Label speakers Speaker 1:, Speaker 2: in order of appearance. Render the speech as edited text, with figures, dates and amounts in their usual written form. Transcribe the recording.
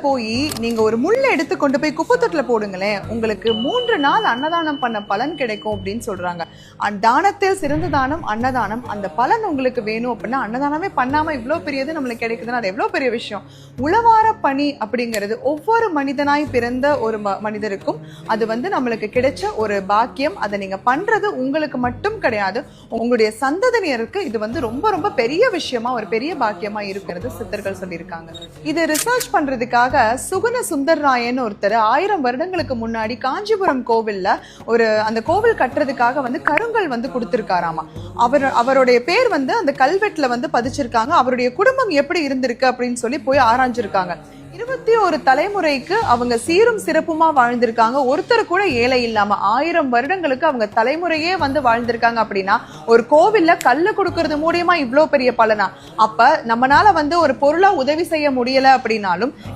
Speaker 1: போய் நீங்க ஒரு முள்ளை எடுத்து கொண்டு போய் குப்பத்தொட்டில போடுங்களேன், உங்களுக்கு 3 நாள் அன்னதானம் பண்ண பலன் கிடைக்கும் அப்படின்னு சொல்றாங்க. தானத்தில் சிறந்த தானம் அன்னதானம். அந்த பலன் உங்களுக்கு வேணும் அப்படின்னா அன்னதானமே பண்ணாம இவ்வளவு பெரியது நம்மளுக்கு கிடைக்குதுன்னா அது எவ்வளவு பெரிய விஷயம். உழவார பணி அப்படிங்கிறது ஒவ்வொரு மனிதனாய் பிறந்த ஒரு மனிதருக்கும் அது நம்மளுக்கு கிடைச்ச ஒரு பாக்கியம். அதை நீங்க பண்றது உங்களுக்கு மட்டும் கிடையாது, உங்களுடைய சந்ததியினருக்கு இது ரொம்ப ரொம்ப பெரிய விஷயமா, ஒரு பெரிய பாக்கியமா இருக்கிறது சித்தர்கள் சொல்லியிருக்காங்க. இது ரிசர்ச் பண்றதுக்காக சுகுண சுந்தர்ராயன் ஒருத்தர் 1000 வருடங்களுக்கு முன்னாடி காஞ்சிபுரம் கோவில்ல அந்த கோவில் கட்டுறதுக்காக கருங்கல் கொடுத்திருக்காராமா. அவருடைய பேர் அந்த கல்வெட்டுல பதிச்சிருக்காங்க. அவருடைய குடும்பம் எப்படி இருந்திருக்கு அப்படின்னு சொல்லி போய் ஆராய்ஞ்சிருக்காங்க. 21 தலைமுறைக்கு அவங்க சீரும் சிறப்புமா வாழ்ந்திருக்காங்க. ஒருத்தர் கூட ஏழை இல்லாம 1000 வருடங்களுக்கு அவங்க தலைமுறையே வாழ்ந்திருக்காங்க. அப்படின்னா ஒரு கோவில்ல கல்லு கொடுக்கறது மூலியமா இவ்வளவு பெரிய பலனா? அப்ப நம்மளால ஒரு பொருளா உதவி செய்ய முடியல அப்படின்னாலும்